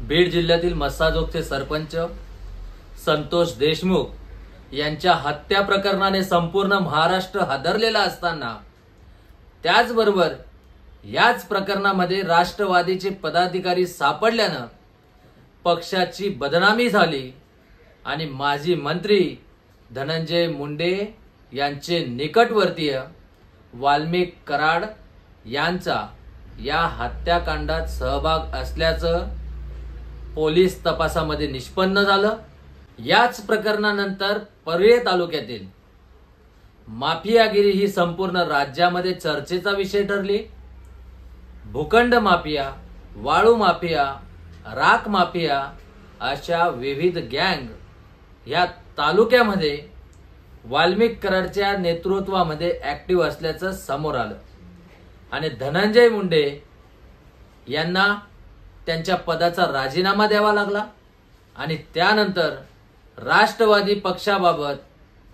बीड जिल्ह्यातील मस्साजोगचे सरपंच संतोष देशमुख यांच्या हत्या प्रकरणाने संपूर्ण महाराष्ट्र हादरलेला असताना त्याचबरोबर याच प्रकरणामध्ये राष्ट्रवादीचे पदाधिकारी सापडल्यानं पक्षाची बदनामी झाली आणि माजी मंत्री धनंजय मुंडे यांचे निकटवर्तीय वाल्मिक कराड यांचा या हत्याकांडात सहभाग असल्याचं पोलीस तपासामध्ये निष्पन्न झालं। याच प्रकरणानंतर पर्ये तालुक्यातील माफियागिरी ही संपूर्ण राज्यामध्ये चर्चेचा विषय ठरली। भूखंड माफिया, वाळू माफिया, राख माफिया अशा विविध गँग या तालुक्यामध्ये वाल्मिक कराडच्या नेतृत्वामध्ये ऍक्टिव्ह असल्याचं समोर आलं आणि धनंजय मुंडे यांना त्यांच्या पदाचा राजीनामा द्यावा लागला आणि त्यानंतर राष्ट्रवादी पक्षाबाबत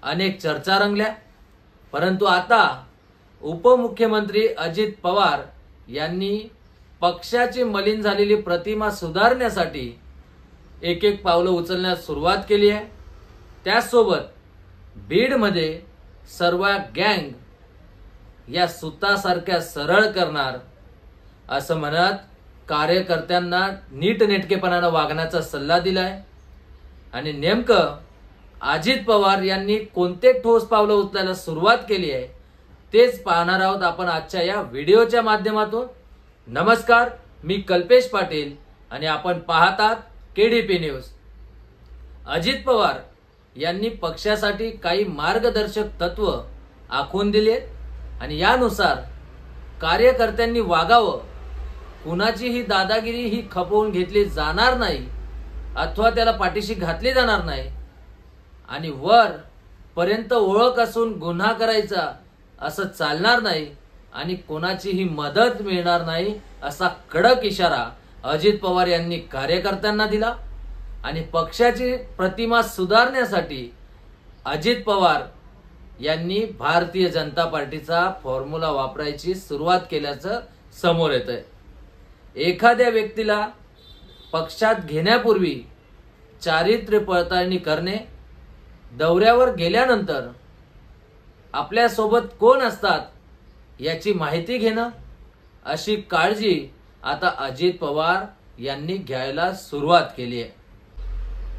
अनेक चर्चा रंगल्या। परंतु आता उपमुख्यमंत्री अजित पवार यांनी पक्षाची मलिन झालेली प्रतिमा सुधारण्यासाठी एक एक पावलं उचलण्यास सुरुवात केली आहे। त्याचसोबत बीडमध्ये सर्व गँग या सुतासारख्या सरळ करणार असं म्हणत कार्यकर्त्यांना नीटनेटकेपणानं वागण्याचा सल्ला दिलाय आणि नेमकं अजित पवार यांनी कोणते ठोस पावलं उचलायला सुरुवात केली आहे तेच पाहणार आहोत आपण आजच्या या व्हिडिओच्या माध्यमातून। नमस्कार, मी कल्पेश पाटील आणि आपण पाहतात केडीपी न्यूज। अजित पवार यांनी पक्षासाठी काही मार्गदर्शक तत्व आखून दिलेत आणि यानुसार कार्यकर्त्यांनी वागावं, कुणाचीही दादागिरी ही खपवून घेतली जाणार नाही अथवा त्याला पाठीशी घातली जाणार नाही आणि वर पर्यंत ओळख असून गुन्हा करायचा असं चालणार नाही आणि कोणाचीही मदत मिळणार नाही असा कडक इशारा अजित पवार यांनी कार्यकर्त्यांना दिला आणि पक्षाची प्रतिमा सुधारण्यासाठी अजित पवार यांनी भारतीय जनता पार्टीचा फॉर्म्युला वापरायची सुरुवात केल्याचं समोर येतंय। एखाद्या व्यक्तीला पक्षात घेण्यापूर्वी चारित्र्य पडताळणी करणे, दौऱ्यावर गेल्यानंतर आपल्या सोबत कोण असतात याची माहिती घेणं, अशी काळजी आता अजित पवार यांनी घ्यायला सुरुवात केली आहे।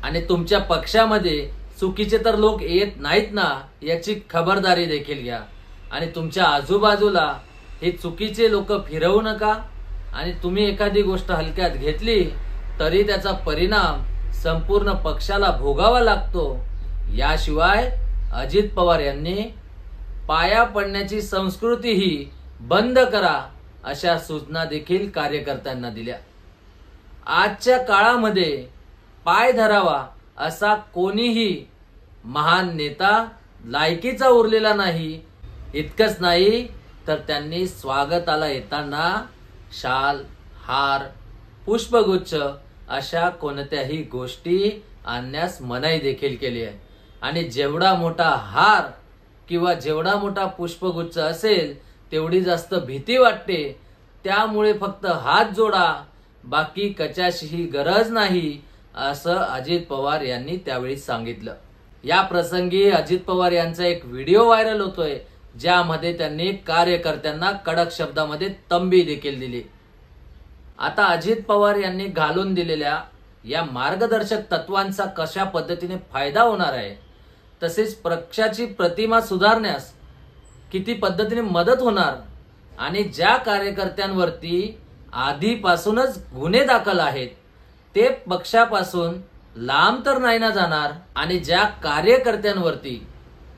आणि तुमच्या पक्षामध्ये चुकीचे तर लोक येत नाहीत ना याची खबरदारी देखील घ्या आणि तुमच्या आजूबाजूला हे चुकीचे लोक फिरवू नका आणि तुम्ही एखादी गोष्ट हलक्यात घेतली तरी त्याचा परिणाम संपूर्ण पक्षाला भोगावा लागतो। याशिवाय अजित पवार यांनी पाया पडण्याची संस्कृती ही बंद करा अशा सूचना देखील कार्यकर्त्यांना दिल्या। आजच्या काळामध्ये पाय धरावा असा कोणीही महान नेता लायकीचा उरलेला नाही। इतकंच नाही तर त्यांनी स्वागताला येताना शाल, हार, पुष्पगुच्छ अशा कोणत्याही गोष्टी आणण्यास मनाई देखील केली आहे आणि जेवढा मोठा हार किंवा जेवढा मोठा पुष्पगुच्छ असेल तेवढी जास्त भीती वाटते। त्यामुळे फक्त हात जोडा, बाकी कशाचीही गरज नाही असं अजित पवार यांनी त्यावेळी सांगितलं। या प्रसंगी अजित पवार यांचा एक व्हिडिओ व्हायरल होतोय ज्यामध्ये त्यांनी कार्यकर्त्यांना कडक शब्दामध्ये तंबी देखील दिली। आता अजित पवार यांनी घालून दिलेल्या या मार्गदर्शक तत्वांचा कशा पद्धतीने फायदा होणार आहे, तसेच पक्षाची प्रतिमा सुधारण्यास किती पद्धतीने मदत होणार आणि ज्या कार्यकर्त्यांवरती आधीपासूनच गुन्हे दाखल आहेत ते पक्षापासून लांब तर नाही ना जाणार आणि ज्या कार्यकर्त्यांवरती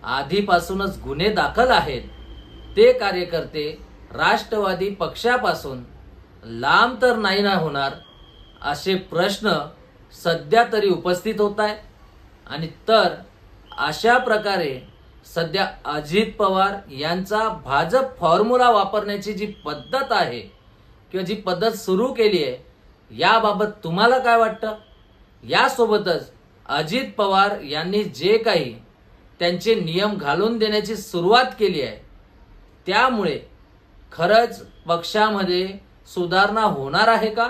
आधीपासूनच गुन्हे दाखल आहेत ते कार्यकर्ते राष्ट्रवादी पक्षापासून लांब तर नाही ना होणार असे प्रश्न सध्या तरी उपस्थित होत आहेत। आणि तर अशा प्रकारे सध्या अजित पवार यांचा भाजप फॉर्म्युला वापरण्याची जी पद्धत आहे किंवा जी पद्धत सुरू केली आहे याबाबत तुम्हाला काय वाटतं? यासोबतच अजित पवार यांनी जे काही त्यांचे नियम घालून देण्याची सुरुवात केली आहे त्यामुळे खरंच पक्षामध्ये सुधारणा होणार आहे का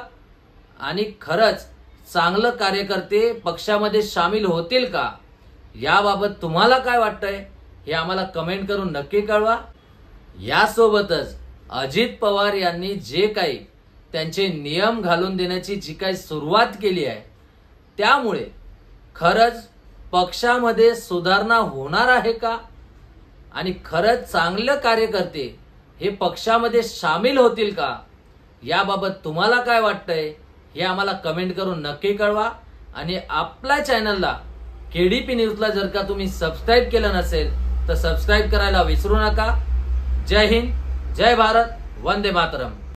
आणि खरंच चांगलं कार्यकर्ते पक्षामध्ये सामील होतील का, याबाबत तुम्हाला काय वाटतंय हे आम्हाला कमेंट करून नक्की कळवा। यासोबतच अजित पवार यांनी जे काही त्यांचे नियम घालून देण्याची जी काही सुरुवात केली आहे, त्यामुळे खरंच पक्षामध्ये सुधारणा होणार आहे का आणि खरंच चांगले कार्यकर्ते हे पक्षामध्ये सामील होतील का, याबाबत तुम्हाला काय वाटतंय हे आम्हाला कमेंट करून नक्की कळवा। आणि आपल्या चॅनलला केडीपी न्यूजला जर का तुम्ही सबस्क्राईब केलं नसेल तर सबस्क्राईब करायला विसरू नका। जय हिंद, जय भारत, वंदे मातरम।